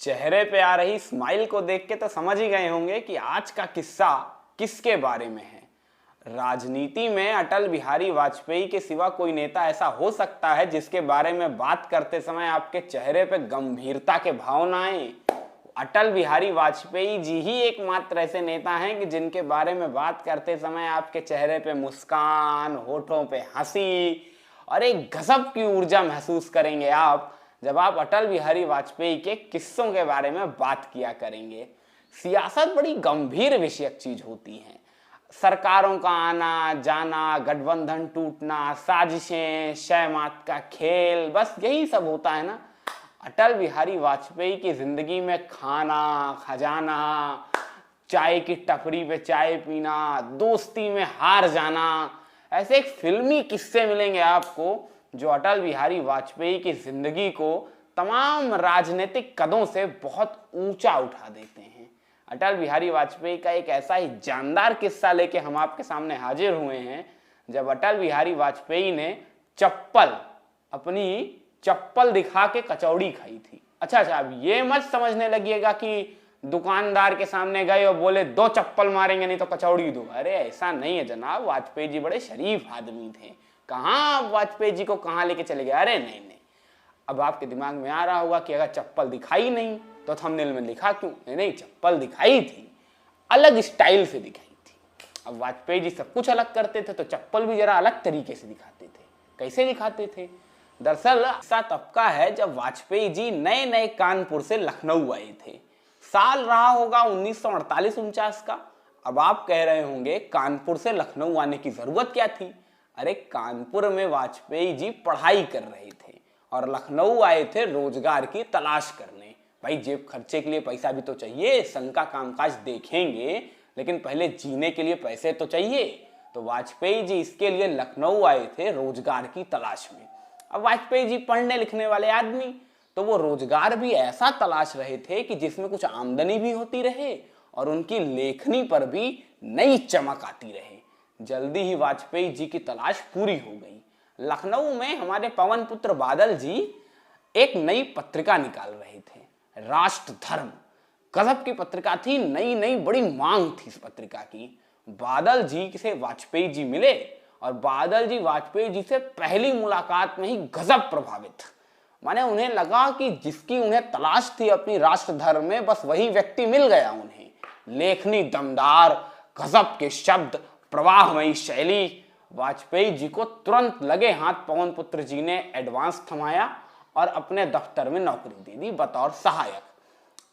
चेहरे पे आ रही स्माइल को देख के तो समझ ही गए होंगे कि आज का किस्सा किसके बारे में है। राजनीति में अटल बिहारी वाजपेयी के सिवा कोई नेता ऐसा हो सकता है जिसके बारे में बात करते समय आपके चेहरे पे गंभीरता के भाव ना आए। अटल बिहारी वाजपेयी जी ही एकमात्र ऐसे नेता हैं कि जिनके बारे में बात करते समय आपके चेहरे पे मुस्कान, होठों पे हंसी और एक गजब की ऊर्जा महसूस करेंगे आप जब आप अटल बिहारी वाजपेयी के किस्सों के बारे में बात किया करेंगे। सियासत बड़ी गंभीर विषयक चीज होती है। सरकारों का आना जाना, गठबंधन टूटना, साजिशें, शय मात का खेल, बस यही सब होता है ना। अटल बिहारी वाजपेयी की जिंदगी में खाना, खजाना, चाय की टपरी पे चाय पीना, दोस्ती में हार जाना, ऐसे एक फिल्मी किस्से मिलेंगे आपको जो अटल बिहारी वाजपेयी की जिंदगी को तमाम राजनीतिक कदों से बहुत ऊंचा उठा देते हैं। अटल बिहारी वाजपेयी का एक ऐसा ही जानदार किस्सा लेके हम आपके सामने हाजिर हुए हैं जब अटल बिहारी वाजपेयी ने अपनी चप्पल दिखा के कचौड़ी खाई थी। अच्छा, अब ये मत समझने लगिएगा कि दुकानदार के सामने गए और बोले 2 चप्पल मारेंगे नहीं तो कचौड़ी दो। अरे ऐसा नहीं है जनाब, वाजपेयी जी बड़े शरीफ आदमी थे। कहाँ वाजपेयी जी को कहाँ लेके चले गए? अरे नहीं, अब आपके दिमाग में आ रहा होगा कि अगर चप्पल दिखाई नहीं तो थंबनेल में लिखा क्यों? नहीं, चप्पल दिखाई थी, अलग स्टाइल से दिखाई थी। अब वाजपेयी जी सब कुछ अलग करते थे तो चप्पल भी जरा अलग तरीके से दिखाते थे। कैसे दिखाते थे? दरअसल ऐसा तबका है जब वाजपेयी जी नए नए कानपुर से लखनऊ आए थे। साल रहा होगा 1948-49 का। अब आप कह रहे होंगे कानपुर से लखनऊ आने की जरूरत क्या थी? अरे कानपुर में वाजपेयी जी पढ़ाई कर रहे थे और लखनऊ आए थे रोजगार की तलाश करने। भाई जेब खर्चे के लिए पैसा भी तो चाहिए, संघ का कामकाज देखेंगे लेकिन पहले जीने के लिए पैसे तो चाहिए। तो वाजपेयी जी इसके लिए लखनऊ आए थे रोजगार की तलाश में। अब वाजपेयी जी पढ़ने लिखने वाले आदमी, तो वो रोजगार भी ऐसा तलाश रहे थे कि जिसमें कुछ आमदनी भी होती रहे और उनकी लेखनी पर भी नई चमक आती रहे। जल्दी ही वाजपेयी जी की तलाश पूरी हो गई। लखनऊ में हमारे पवन पुत्र बादल जी एक नई पत्रिका निकाल रहे थे, राष्ट्र धर्म। गजब की पत्रिका थी, नई नई बड़ी मांग थी इस पत्रिका की। बादल जी से वाजपेयी जी मिले और बादल जी वाजपेयी जी से पहली मुलाकात में ही गजब प्रभावित। माने उन्हें लगा कि जिसकी उन्हें तलाश थी अपनी राष्ट्र धर्म में, बस वही व्यक्ति मिल गया उन्हें। लेखनी दमदार, गजब के शब्द, प्रवाहमयी शैली। वाजपेयी जी को तुरंत लगे हाथ पवन पुत्र जी ने एडवांस थमाया और अपने दफ्तर में नौकरी दे दी बतौर सहायक।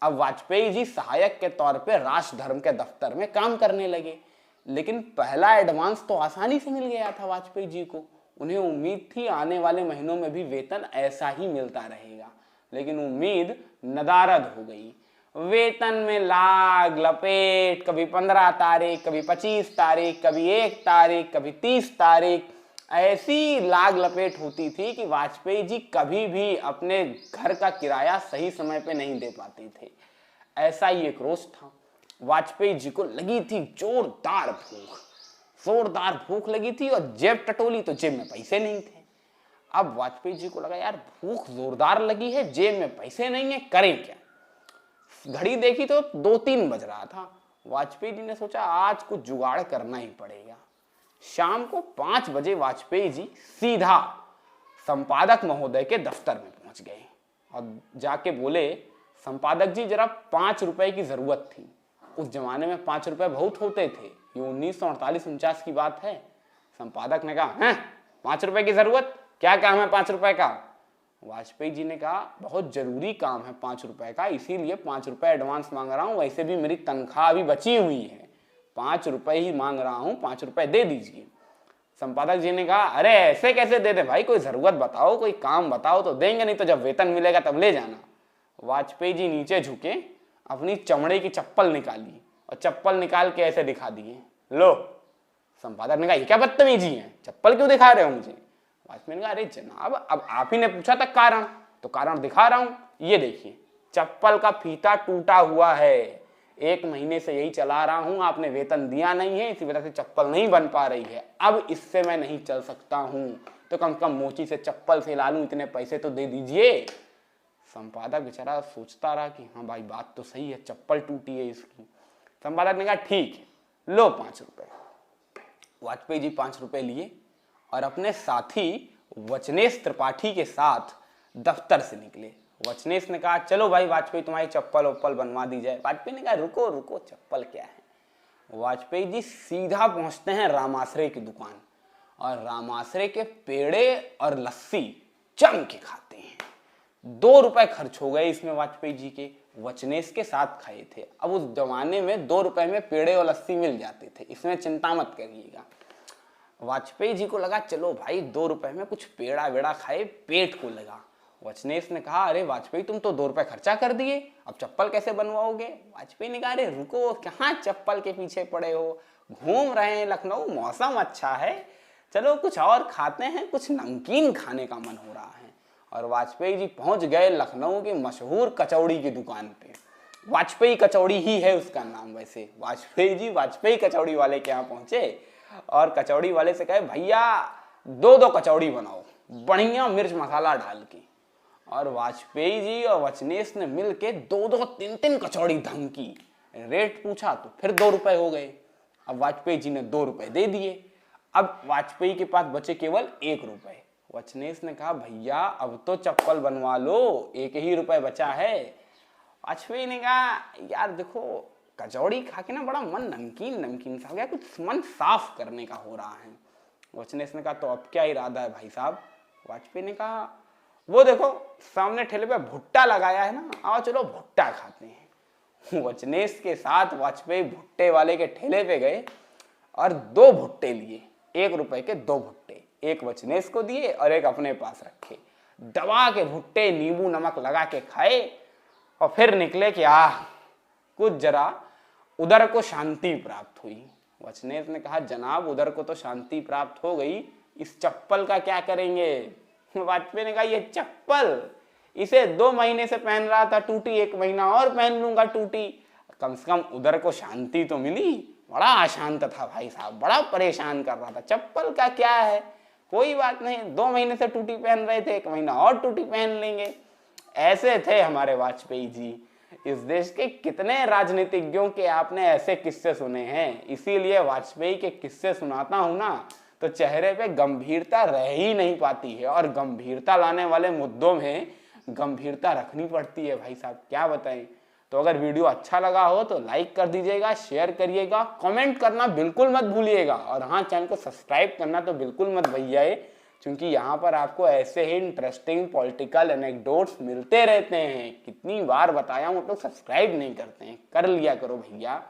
अब वाजपेयी जी सहायक के तौर पे राष्ट्र धर्म के दफ्तर में काम करने लगे। लेकिन पहला एडवांस तो आसानी से मिल गया था वाजपेयी जी को। उन्हें उम्मीद थी आने वाले महीनों में भी वेतन ऐसा ही मिलता रहेगा, लेकिन उम्मीद नदारद हो गई। वेतन में लाग लपेट, कभी 15 तारीख, कभी 25 तारीख, कभी 1 तारीख, कभी 30 तारीख, ऐसी लाग लपेट होती थी कि वाजपेयी जी कभी भी अपने घर का किराया सही समय पे नहीं दे पाते थे। ऐसा ही एक रोज था। वाजपेयी जी को लगी थी जोरदार भूख लगी थी और जेब टटोली तो जेब में पैसे नहीं थे। अब वाजपेयी जी को लगा यार भूख जोरदार लगी है, जेब में पैसे नहीं है, करें क्या? घड़ी देखी तो 2-3 बज रहा था। वाजपेयी जी ने सोचा आज कुछ जुगाड़ करना ही पड़ेगा। शाम को 5 बजे वाजपेयी जी सीधा संपादक महोदय के दफ्तर में पहुंच गए और जाके बोले, संपादक जी जरा 5 रुपए की जरूरत थी। उस जमाने में 5 रुपए बहुत होते थे, ये 1948-49 की बात है। संपादक ने कहा, हैं 5 रुपए की जरूरत, क्या काम है 5 रुपए का? वाजपेयी जी ने कहा बहुत जरूरी काम है 5 रुपए का, इसीलिए 5 रुपए एडवांस मांग रहा हूं, वैसे भी मेरी तनख्वाह अभी बची हुई है, 5 रुपए ही मांग रहा हूं, 5 रुपए दे दीजिए। संपादक जी ने कहा अरे ऐसे कैसे दे दे भाई, कोई जरूरत बताओ, कोई काम बताओ तो देंगे, नहीं तो जब वेतन मिलेगा तब ले जाना। वाजपेयी जी नीचे झुके, अपनी चमड़े की चप्पल निकाली और चप्पल निकाल के ऐसे दिखा दिए, लो। संपादक ने कहा ये क्या बदतमीजी है, चप्पल क्यों दिखा रहे हो मुझे? वाजपेयी ने कहा अरे जनाब अब आप ही ने पूछा था कारण, तो कारण दिखा रहा हूं, ये देखिए चप्पल का फीता टूटा हुआ है, 1 महीने से यही चला रहा हूं, आपने वेतन दिया नहीं है, इसी वजह से चप्पल नहीं बन पा रही है, अब इससे मैं नहीं चल सकता हूं, तो कम से कम मोची से चप्पल से ला लूं, इतने पैसे तो दे दीजिए। संपादक बेचारा सोचता रहा कि हाँ भाई बात तो सही है, चप्पल टूटी है इसकी। संपादक ने कहा ठीक है, लो 5 रुपए। वाजपेयी जी 5 रुपए लिए और अपने साथी वचनेश त्रिपाठी के साथ दफ्तर से निकले। वचनेश ने कहा चलो भाई वाजपेयी तुम्हारी चप्पल वप्पल बनवा दी जाए। वाजपेयी ने कहा रुको रुको, चप्पल क्या है। वाजपेयी जी सीधा पहुंचते हैं रामाश्रय की दुकान और रामाश्रय के पेड़े और लस्सी जम के खाते हैं। 2 रुपए खर्च हो गए इसमें वाजपेयी जी के, वचनेश के साथ खाए थे। अब उस जमाने में 2 रुपए में पेड़े और लस्सी मिल जाते थे, इसमें चिंता मत करिएगा। वाजपेयी जी को लगा चलो भाई 2 रुपए में कुछ पेड़ा वेड़ा खाए, पेट को लगा। वचनेश ने कहा अरे वाजपेयी तुम तो 2 रुपए खर्चा कर दिए, अब चप्पल कैसे बनवाओगे। वाजपेयी ने कहा अरे रुको, कहाँ चप्पल के पीछे पड़े हो, घूम रहे हैं लखनऊ, मौसम अच्छा है, चलो कुछ और खाते हैं, कुछ नमकीन खाने का मन हो रहा है। और वाजपेयी जी पहुंच गए लखनऊ की मशहूर कचौड़ी की दुकान पे। वाजपेयी कचौड़ी ही है उसका नाम वैसे। वाजपेयी जी वाजपेयी कचौड़ी वाले के यहाँ पहुंचे और कचौड़ी वाले से कहे भैया 2 कचौड़ी बनाओ बढ़िया मिर्च मसाला डाल के। और वाजपेयी जी और वचनेश ने मिल के 2 3 कचौड़ी धमकी। रेट पूछा तो फिर 2 रुपए हो गए। अब वाजपेयी जी ने 2 रुपए दे दिए। अब वाजपेयी के पास बचे केवल 1 रुपए। वचनेश ने कहा भैया अब तो चप्पल बनवा लो, 1 ही रुपए बचा है। वाजपेयी ने कहा यार देखो कचौड़ी खा के ना बड़ा मन नमकीन नमकीन सा हो गया, कुछ मन साफ करने का हो रहा है। वचनेश ने कहा तो अब क्या इरादा है भाई साहब। वाजपेयी ने कहा वो देखो सामने ठेले पे भुट्टा लगाया है ना, आओ चलो भुट्टा खाते हैं। वचनेश के साथ वाजपेयी भुट्टे वाले के ठेले पे गए और 2 भुट्टे लिए, 1 रुपए के 2 भुट्टे, एक वचनेश को दिए और एक अपने पास रखे। दबा के भुट्टे नींबू नमक लगा के खाए और फिर निकले कि कुछ जरा उदर को शांति प्राप्त हुई। वचनेश ने कहा जनाब उदर को तो शांति प्राप्त हो गई, इस चप्पल का क्या करेंगे। वाजपेयी ने कहा ये चप्पल इसे 2 महीने से पहन रहा था टूटी, 1 महीना और पहन लूंगा टूटी, कम से कम उदर को शांति तो मिली। बड़ा अशांत था भाई साहब, बड़ा परेशान कर रहा था, चप्पल का क्या है, कोई बात नहीं, 2 महीने से टूटी पहन रहे थे, 1 महीना और टूटी पहन लेंगे। ऐसे थे हमारे वाजपेयी जी। इस देश के कितने राजनीतिज्ञों के आपने ऐसे किस्से सुने हैं, इसीलिए वाजपेयी के किस्से सुनाता हूं ना तो चेहरे पे गंभीरता रह ही नहीं पाती है, और गंभीरता लाने वाले मुद्दों में गंभीरता रखनी पड़ती है भाई साहब, क्या बताएं। तो अगर वीडियो अच्छा लगा हो तो लाइक कर दीजिएगा, शेयर करिएगा, कमेंट करना बिल्कुल मत भूलिएगा, और हाँ चैनल को सब्सक्राइब करना तो बिल्कुल मत भूलिए, क्योंकि यहाँ पर आपको ऐसे ही इंटरेस्टिंग पॉलिटिकल एनेक्डोट्स मिलते रहते हैं। कितनी बार बताया हूँ, तो सब्सक्राइब नहीं करते हैं, कर लिया करो भैया।